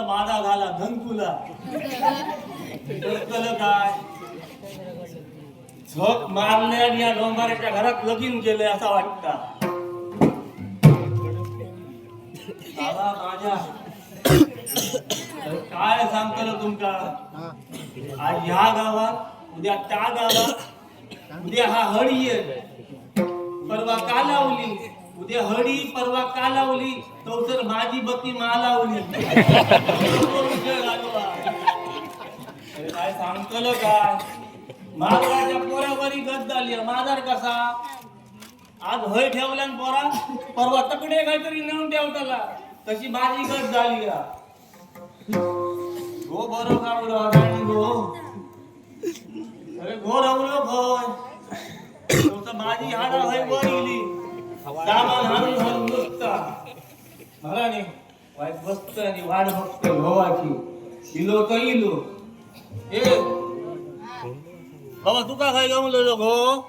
माझा झाला धनकुला काय झक मारले आणि या डोंगराच्या घरात लगीन गेले असा वाटता. दादा राजा काय सांगतो तुमका, आज ह्या गावात उद्या त्या गावात, उद्या हा हळी आहे परवा का लावली, उद्या हळी परवा का लावली तो तर माझी बत्ती मा लावली. काय सांगतो काय, माधवाच्या पोरावरी गद झाली. माधार कसा आज हय ठेवल्या पोरा परवा तकडे काहीतरी नेऊन ठेवताला, तशी माझी गद झाली. गो बरो कावलो आणि गो अरे गो रवलो भय तो माझी हाडा हय वर गेली. सामान हाणून हाणून नुसता मला नाही वाईट बसत आणि वाट बघत भावाची इलो तर इलो. ए बाबा तू का काय गमलो गो,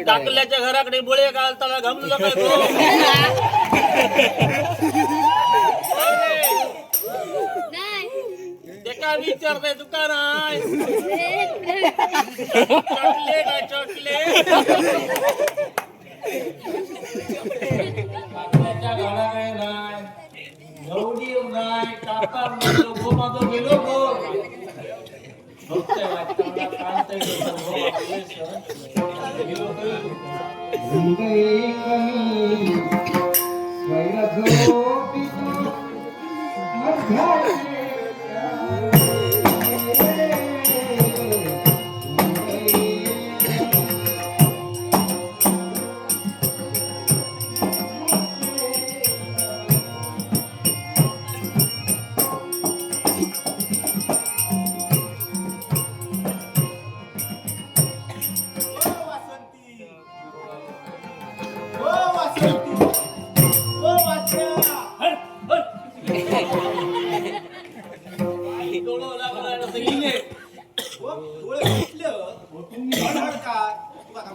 टाकल्याच्या घराकडे बोळे घालताना गमलो काय गो. ते काय विचारताय तुका नाही, चॉकलेट आहे चॉकलेट. टाकल्याच्या घराकडे नाही, गवडी नाही, टाका गो माझं गेलो गो. बघतोय वाटतं मला कांतय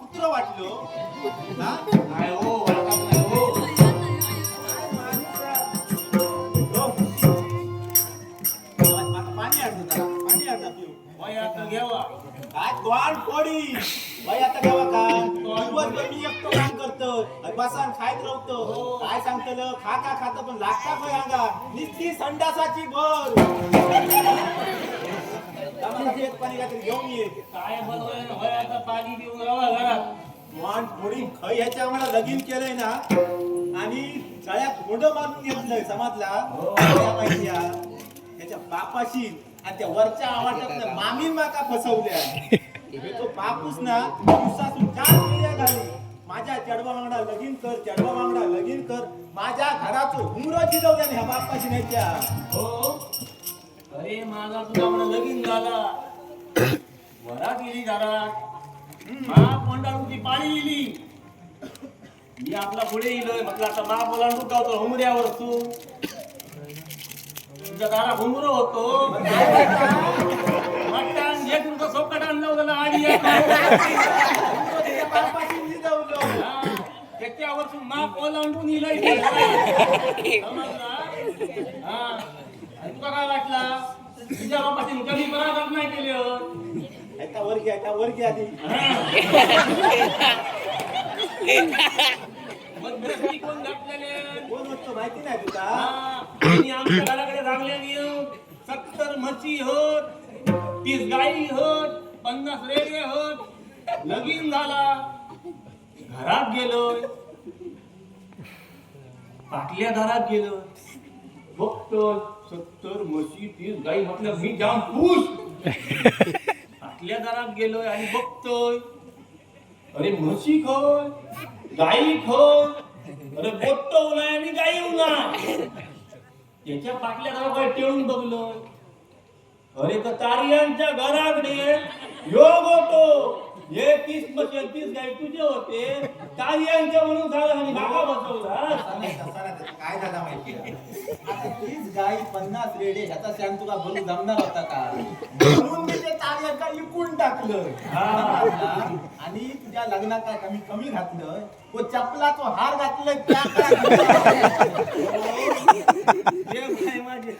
कुत्र वाटलो बसान खायत राहतो. काय सांगतलं खा का खात पण लागता काय अंगा निस्ती संडासाची भर. पाणी काहीतरी घेऊन ये काय बनवाय आता पाणी देऊन राहा घरात मान थोडी खय ह्याच्या आम्हाला लगीन केलंय ना आणि गळ्यात घोंड मारून घेतलंय समाजला माहिती त्याच्या बापाशी आणि त्या वरच्या आवाजात मामी माका फसवल्या. तो बापूस ना दिवसातून 4 पिढ्या घाली माझ्या चडवा वांगडा लगीन कर, चडवा वांगडा लगीन कर. माझ्या घराचं हुमरं जिजवल्या ह्या बापाशी नाहीच्या. हो अरे माझा तुझा म्हणा लगीन झाला वरा गेली घरात बाप मंडाळूची पाणी गेली. मी आपला पुढे येलोय म्हटलं आता बाप बोलांडू का होतो हुमऱ्यावर तू तुझ्या दारा हुमरो होतो मट्टान जे तुमचं सोकट आणलं होतं आडी त्याच्यावर तू माप ओलांडून इलय समजला. हा तुका काय वाटला तुझ्या बापाची कमी बराबर नाही केले आता वर्गी आधी कोण घातलेले कोण होतो माहिती नाही तुका. आमच्या घराकडे रांगले 70 म्हशी होत, 30 गाई होत, 50 रेडे होत. लगीन झाला घरात गेलोय पाटल्या दारात गेलो बघतो 70 म्हशी 30 गाई म्हटलं मी जाम खुश. पाटल्या दारात गेलोय आणि बघतोय अरे म्हशी खय गाई खय अरे बोट्ट उन्हाय आणि गाई उन्हाय. त्याच्या पाटल्या दाराकडे टेळून बघलोय अरे तर तारियांच्या घराकडे योग होतो. हे 30 म्हशी 30 गाई तुझे होते तारियांच्या म्हणून झालं आणि भागा बसवला. काय झालं माहिती आता 30 गाई 50 रेडे ह्याचा सॅन तुला भरून जमणार होता का म्हणून मी ते तारियांका विकून टाकलं. आणि तुझ्या लग्नात काय कमी कमी घातलं तो चपलाचा हार घातलाय त्या देव माझे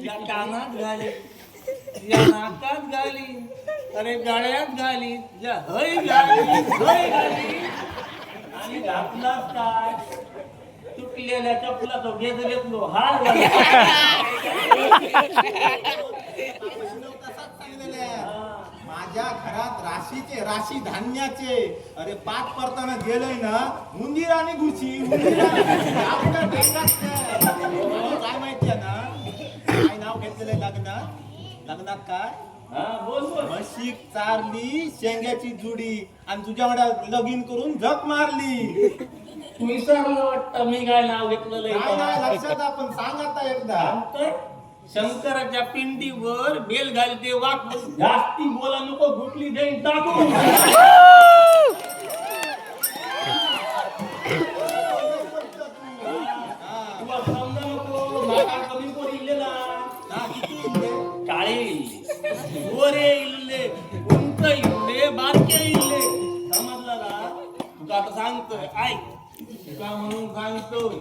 या कानात घाली या नाकात घाली अरे गळ्यात घाली या हय घाली आणि घातलाच काय तुटलेल्या चपला तो घेतलो हार माझ्या घरात राशी धान्याचे अरे पाठ करताना गेलोय ना उंदीर आणि घुशी काय माहितीये ना काय नाव घेतलेलं लग्नात काय म्हशी चारली शेंग्याची जुडी आणि तुझ्याकडे लगीन करून झक मारली. तू विसरलं वाटतं मी काय नाव घेतलेलं लक्षात आपण सांग आता एकदा. शंकराच्या पिंडीवर बेल घालते वाक जास्ती बोला नको घुटली देईन टाकून. तुला समजा नको माका कमी कोण इल्लेला काळे इल्ले गोरे इल्ले उंच इल्ले बारके इल्ले समजला ना. तुका आता सांगतोय ऐक तुका म्हणून सांगतोय.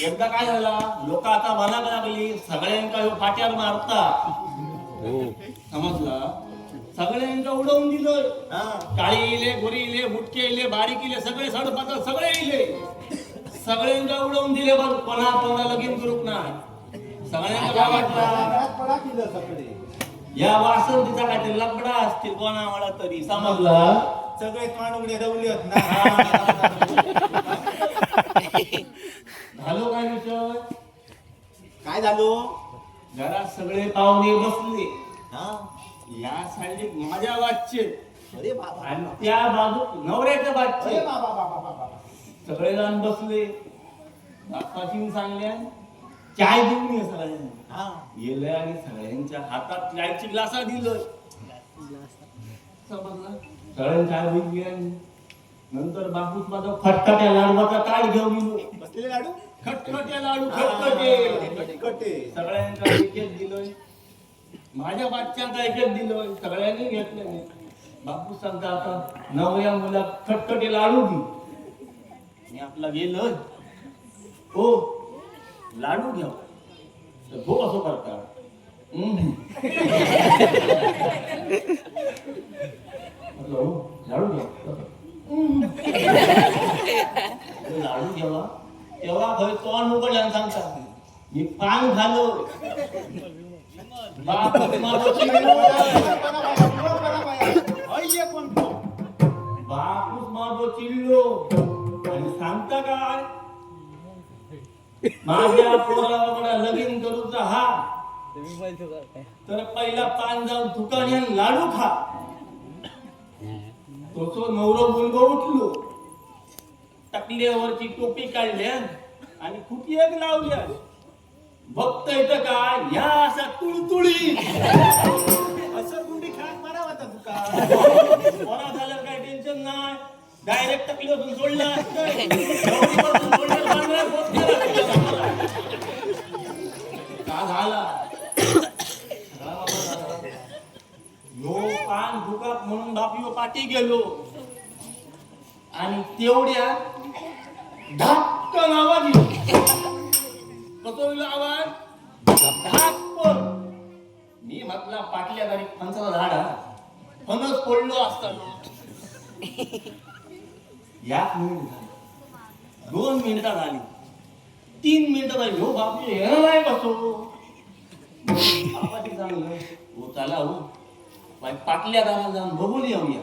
एकदा काय झाला लोक आता म्हणायला लागली सगळ्यांका फाट्यावर मारता समजला. सगळ्यांका उडवून दिलोय काळी इले गोरी इले बुटके इले बारीक इले सगळे सडपात सगळे इले सगळ्यांका उडवून दिले बघ. कोणा लगीन करूक नाही सगळ्यांका काय वाटलं या वासंतीचा काहीतरी लपडा असतील कोणावाला तरी समजला. सगळे तोंडुगडे रवले होत ना. झालो काय विषय काय झालो घरात सगळे पाहुणे बसले या साईड माझ्या वाटचे अरे बाबा आणि त्या बाजू नवऱ्याच्या बाजूचे अरे बाबा बाबा बाबा सगळे जण बसले. बाप्पाची सांगल्या चाय देऊन ये सगळ्यांना गेले आणि सगळ्यांच्या हातात चायची ग्लासा दिलं समजलं. सगळ्यांनी चाय होईल गेली. नंतर बापूस माझा खटखट्या लाडूचा ताट घेऊन गेलो. बसलेले लाडू खटखटे लाडू खटखटे कटे सगळ्यांना एक एक दिलोय. माझ्या बाच्यांना एक एक दिलोय. सगळ्यांनी घेतले. बापू सांगता आता नवऱ्या मुला खटखटे लाडू दे. मी आपला गेलो हो लाडू घ्या तर भो असं करता लाडू घ्या लाडू घ्यावा तेव्हा खरं तोंड उघडल्यानं सांगता मी पान घालो बापूस माझं चिडलो बापूस माझं चिडलो आणि सांगता काय माझ्या पोराला लगीन करूचा हा तर पहिला पान जाऊन दुकान लाडू खा. तो नवरो मुलगा उठलो टकल्यावरची टोपी काढल्या आणि खुटी एक लावल्या. भक्त येतं काय या असा तुळतुळी असं गुंडी खात मारा होता तुका. पोरा झालं काय टेन्शन नाही. डायरेक्ट टकल्यावरून सोडला का झाला नो पान दुकात म्हणून बापी पाठी गेलो आणि तेवढ्या धाक्कन आवाज कसं आवाज धाक्कन. मी म्हटला पाटल्या गाडी फणसाचा झाड फणस पडलो असताना 1 मिनिट झाली 2 मिनिटं झाली 3 मिनिटं झाली. हो बापू हे नाही बसो बापाची चांगलं हो चला हो पाटल्या दारात जाऊन बघून येऊया.